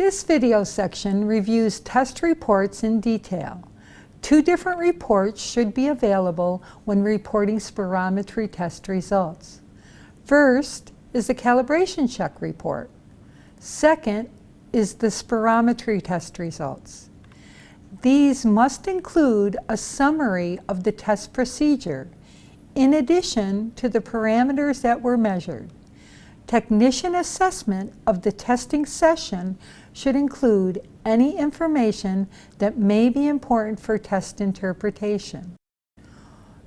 This video section reviews test reports in detail. Two different reports should be available when reporting spirometry test results. First is the calibration check report. Second is the spirometry test results. These must include a summary of the test procedure, in addition to the parameters that were measured. Technician assessment of the testing session should include any information that may be important for test interpretation.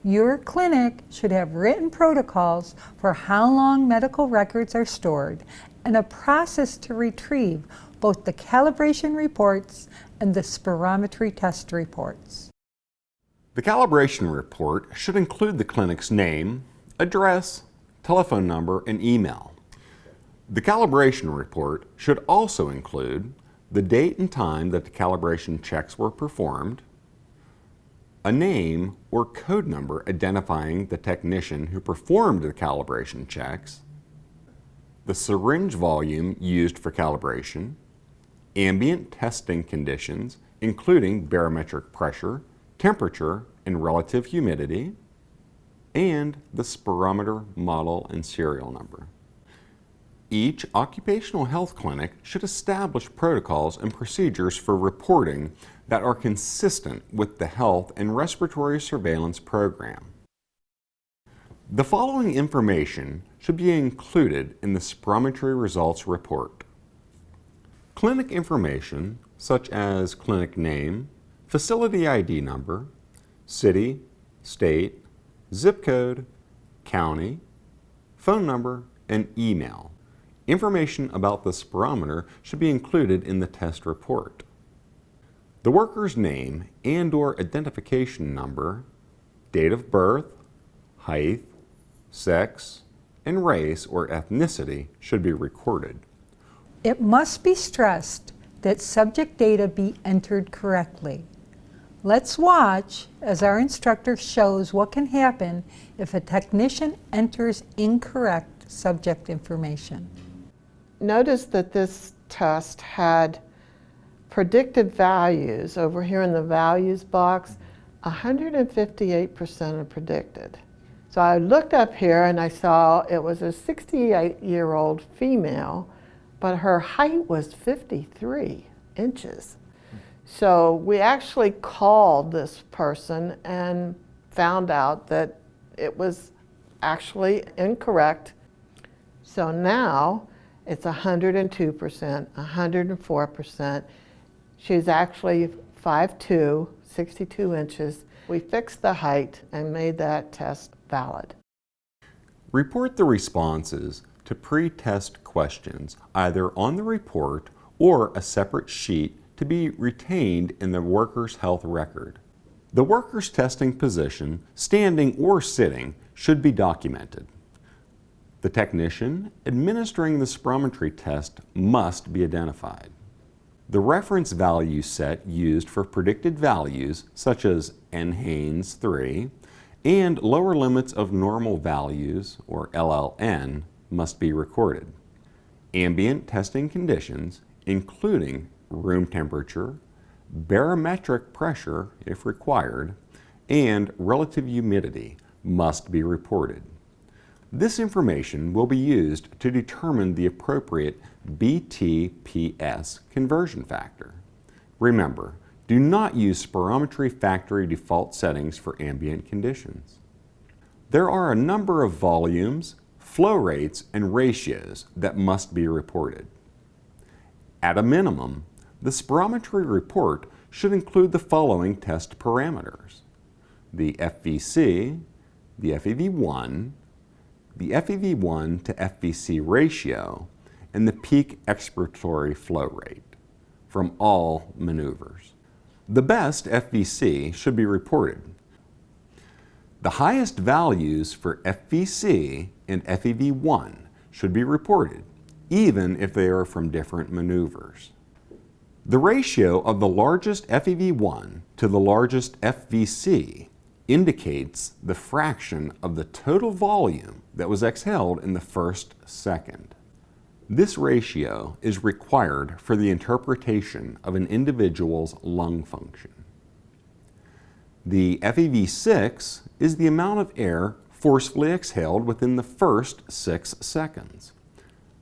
Your clinic should have written protocols for how long medical records are stored and a process to retrieve both the calibration reports and the spirometry test reports. The calibration report should include the clinic's name, address, telephone number, and email. The calibration report should also include the date and time that the calibration checks were performed, a name or code number identifying the technician who performed the calibration checks, the syringe volume used for calibration, ambient testing conditions including barometric pressure, temperature, and relative humidity, and the spirometer model and serial number. Each occupational health clinic should establish protocols and procedures for reporting that are consistent with the health and respiratory surveillance program. The following information should be included in the spirometry results report. Clinic information such as clinic name, facility ID number, city, state, zip code, county, phone number, and email. Information about the spirometer should be included in the test report. The worker's name and/or identification number, date of birth, height, sex, and race or ethnicity should be recorded. It must be stressed that subject data be entered correctly. Let's watch as our instructor shows what can happen if a technician enters incorrect subject information. Notice that this test had predicted values over here in the values box. 158% are predicted. So I looked up here and I saw it was a 68-year-old female, but her height was 53 inches. So we actually called this person and found out that it was actually incorrect. So now it's 102%, 104%. She's actually 5'2", 62 inches. We fixed the height and made that test valid. Report the responses to pre-test questions either on the report or a separate sheet to be retained in the worker's health record. The worker's testing position, standing or sitting, should be documented. The technician administering the spirometry test must be identified. The reference value set used for predicted values, such as NHANES 3, and lower limits of normal values, or LLN, must be recorded. Ambient testing conditions, including room temperature, barometric pressure, if required, and relative humidity, must be reported. This information will be used to determine the appropriate BTPS conversion factor. Remember, do not use spirometry factory default settings for ambient conditions. There are a number of volumes, flow rates, and ratios that must be reported. At a minimum, the spirometry report should include the following test parameters: the FVC, the FEV1, the FEV1 to FVC ratio, and the peak expiratory flow rate from all maneuvers. The best FVC should be reported. The highest values for FVC and FEV1 should be reported, even if they are from different maneuvers. The ratio of the largest FEV1 to the largest FVC indicates the fraction of the total volume that was exhaled in the first second. This ratio is required for the interpretation of an individual's lung function. The FEV6 is the amount of air forcefully exhaled within the first 6 seconds.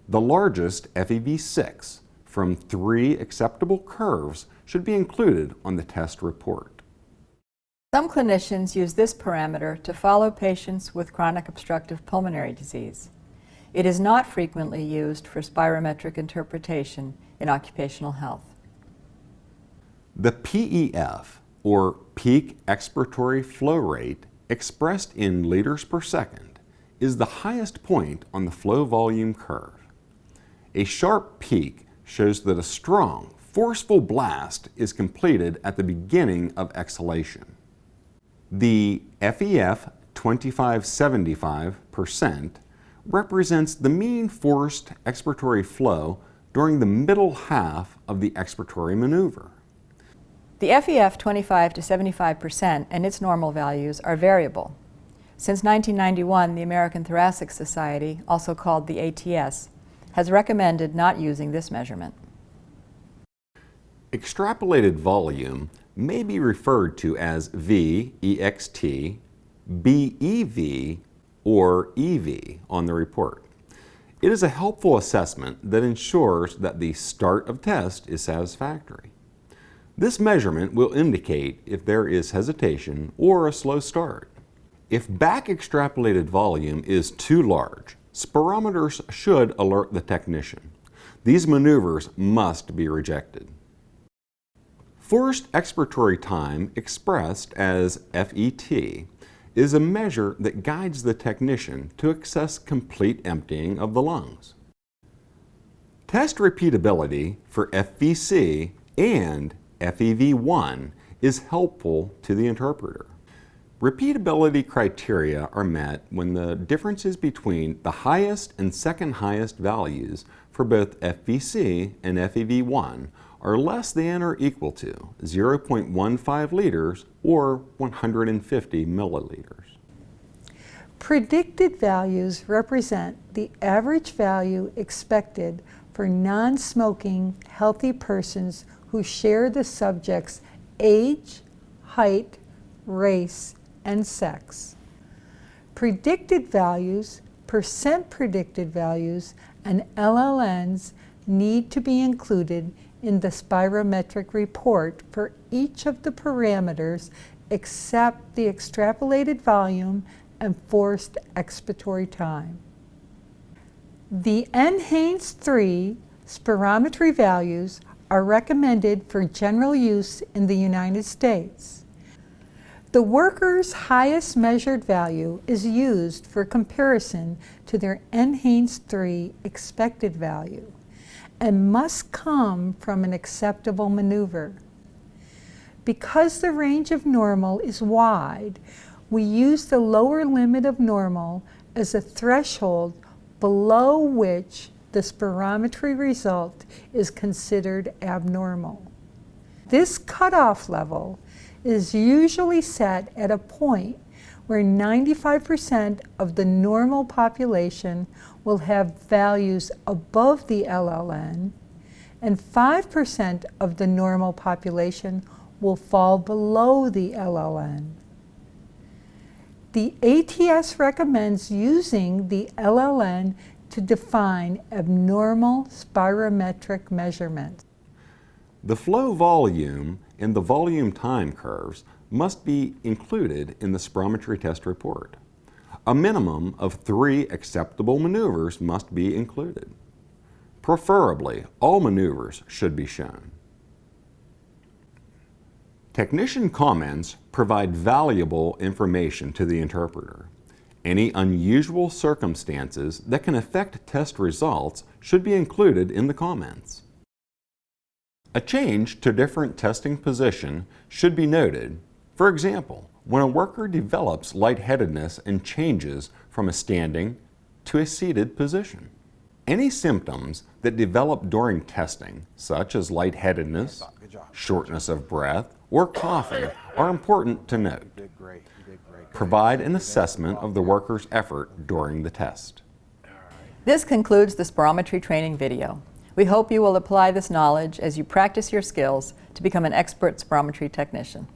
The largest FEV6 from 3 acceptable curves should be included on the test report. Some clinicians use this parameter to follow patients with chronic obstructive pulmonary disease. It is not frequently used for spirometric interpretation in occupational health. The PEF, or peak expiratory flow rate, expressed in liters per second, is the highest point on the flow volume curve. A sharp peak shows that a strong, forceful blast is completed at the beginning of exhalation. The FEF 25-75% represents the mean forced expiratory flow during the middle half of the expiratory maneuver. The FEF 25 to 75% and its normal values are variable. Since 1991, the American Thoracic Society, also called the ATS, has recommended not using this measurement. Extrapolated volume may be referred to as VEXT, BEV, or EV on the report. It is a helpful assessment that ensures that the start of test is satisfactory. This measurement will indicate if there is hesitation or a slow start. If back extrapolated volume is too large, spirometers should alert the technician. These maneuvers must be rejected. Forced expiratory time, expressed as FET, is a measure that guides the technician to access complete emptying of the lungs. Test repeatability for FVC and FEV1 is helpful to the interpreter. Repeatability criteria are met when the differences between the highest and second highest values for both FVC and FEV1 are less than or equal to 0.15 liters or 150 milliliters. Predicted values represent the average value expected for non-smoking healthy persons who share the subject's age, height, race, and sex. Predicted values, percent predicted values, and LLNs need to be included in the spirometric report for each of the parameters except the extrapolated volume and forced expiratory time. The NHANES 3 spirometry values are recommended for general use in the United States. The worker's highest measured value is used for comparison to their NHANES 3 expected value and must come from an acceptable maneuver. Because the range of normal is wide, we use the lower limit of normal as a threshold below which the spirometry result is considered abnormal. This cutoff level is usually set at a point where 95% of the normal population will have values above the LLN, and 5% of the normal population will fall below the LLN. The ATS recommends using the LLN to define abnormal spirometric measurements. The flow volume and the volume time curves must be included in the spirometry test report. A minimum of 3 acceptable maneuvers must be included. Preferably, all maneuvers should be shown. Technician comments provide valuable information to the interpreter. Any unusual circumstances that can affect test results should be included in the comments. A change to different testing position should be noted. For example, when a worker develops lightheadedness and changes from a standing to a seated position. Any symptoms that develop during testing, such as lightheadedness, shortness of breath, or coughing, are important to note. Provide an assessment of the worker's effort during the test. This concludes the spirometry training video. We hope you will apply this knowledge as you practice your skills to become an expert spirometry technician.